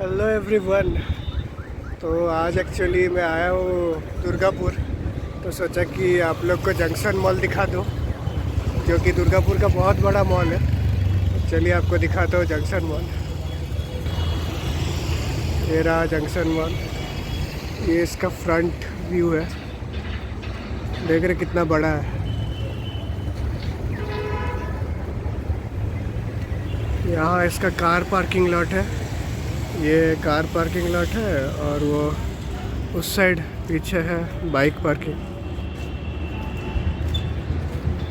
Hello everyone. तो आज actually मैं आया हूँ दुर्गापुर, तो सोचा कि आप लोग को जंक्शन मॉल दिखा दूँ, जो कि दुर्गापुर का बहुत बड़ा मॉल है। तो चलिए आपको दिखाता हूँ जंक्शन मॉल। ये रहा जंक्शन मॉल, ये इसका फ्रंट व्यू है। देख रहे कितना बड़ा है। यहाँ इसका कार पार्किंग लॉट है, ये कार पार्किंग लॉट है, और वो उस साइड पीछे है बाइक पार्किंग।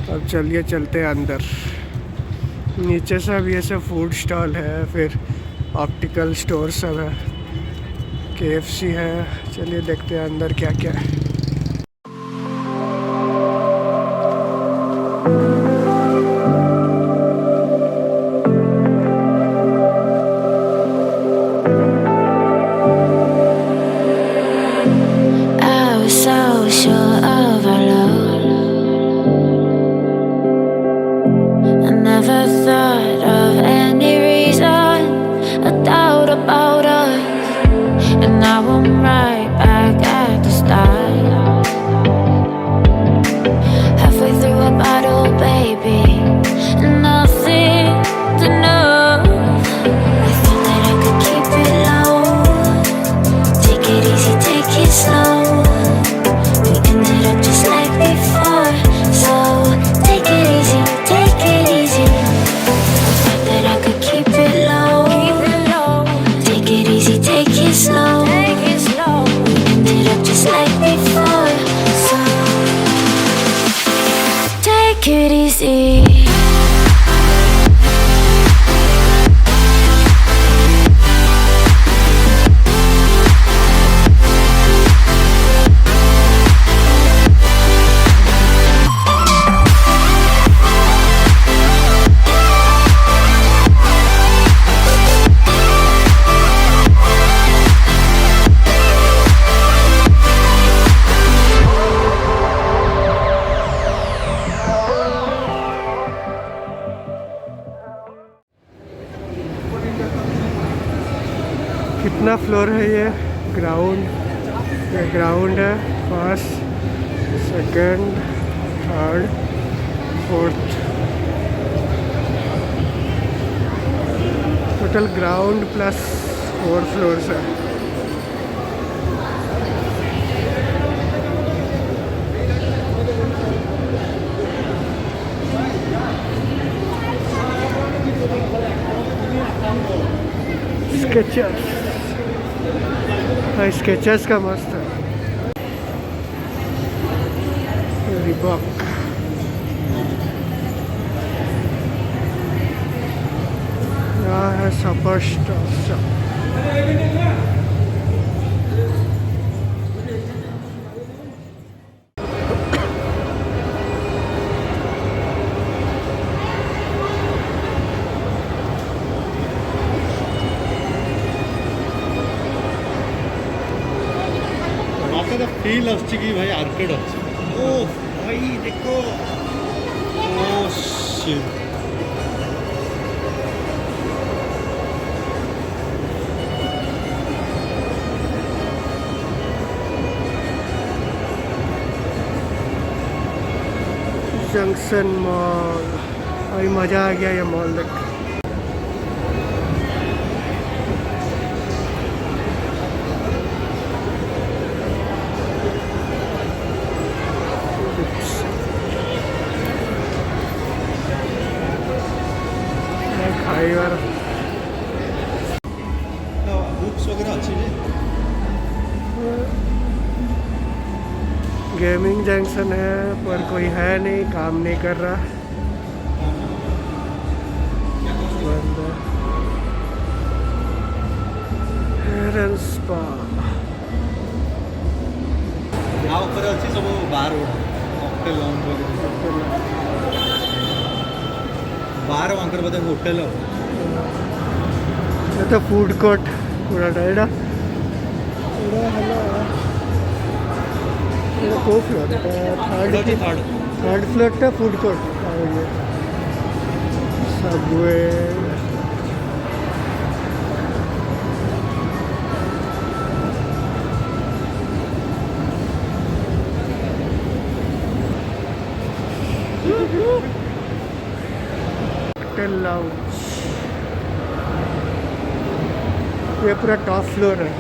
अब चलिए चलते हैं अंदर। नीचे से अब ये सब फूड स्टॉल है, फिर ऑप्टिकल स्टोर सब है, KFC है। चलिए देखते हैं अंदर क्या क्या है। कितना फ्लोर है ये? ग्राउंड है, first, second, third, fourth. Total ground plus 4 floors है। स्केचर्स, स्केचर्स का मस्त है। रिबॉक, यहाँ है सुपर स्टॉप। ଫିଲ୍ ଆସୁଛି କି ଭାଇ ଆର୍କେଡ୍ ଅଛି। ଓ ଭାଇ ଦେଖ, ଓ ଶିଟ୍। जंक्शन मॉल, भाई मज़ा आ गया ये मॉल देख। बुक्स वगैरह अच्छी है। गेमिंग जंक्शन है, पर कोई है नहीं, काम नहीं कर रहा, बंद है। हेयर स्पा, यहाँ ऊपर अच्छी सब बार होटेल बार वहाँ बोधे होटेल तो फूड कोर्ट पूरा एडा को फ्लोर थर्ड फ्लोर टा food court Subway hotel lounge, ये पूरा टॉप फ्लोर है।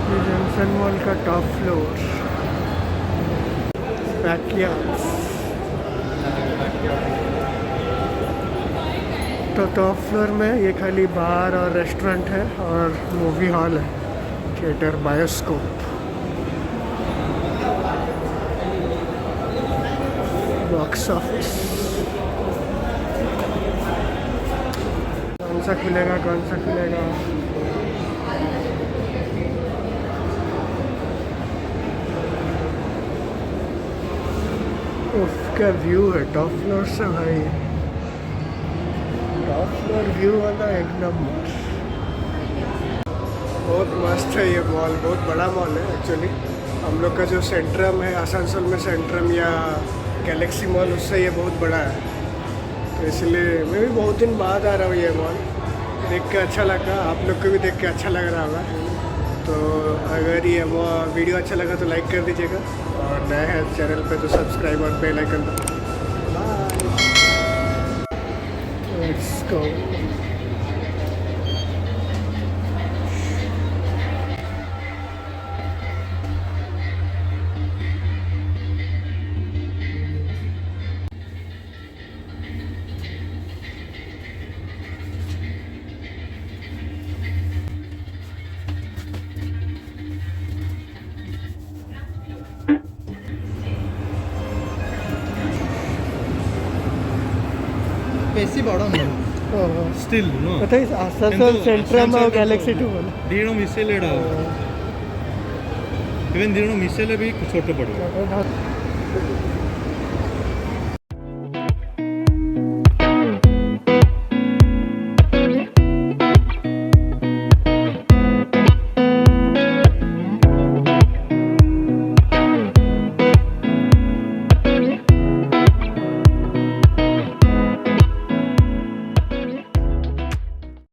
ये जंक्शन मॉल का टॉप फ्लोर। बैकयार्ड्स, तो टॉप फ्लोर में ये खाली बार और रेस्टोरेंट है और मूवी हॉल है, थिएटर, बायोस्कोप, बॉक्स ऑफिस। कौन सा खुलेगा, कौन सा खुलेगा? उसका व्यू है टॉप फ्लोर से भाई, टॉप फ्लोर व्यू वाला एक नंबर। बहुत मस्त है ये मॉल, बहुत बड़ा मॉल है एक्चुअली। हम लोग का जो सेंट्रम है आसनसोल में, सेंट्रम या गैलेक्सी मॉल, उससे ये बहुत बड़ा है। तो इसलिए मैं भी बहुत दिन बाद आ रहा हूँ ये मॉल, देख के अच्छा लगा, आप लोग को भी देख के अच्छा लग रहा होगा। तो अगर ये वीडियो अच्छा लगा तो लाइक कर दीजिएगा, और नए हैं चैनल पे तो सब्सक्राइब और बेल आइकन। Let's go. ବେଶୀ ବଡ଼ ନୁହଁ ଷ୍ଟିଲ୍ ନୁହଁ, ତଥାପି ଆସାନସୋଲ ସେଣ୍ଟ୍ରମ୍ ଆଉ ଗ୍ୟାଲେକ୍ସି ଟୁ ଭଲ। ଦୁଇ ଜଣ ମିଶେଇଲେ ଏଇଟା ଇଭେନ୍ ଦୁଇ ଜଣ ମିଶେଇଲେ ବି ଛୋଟ ପଡ଼ିବ।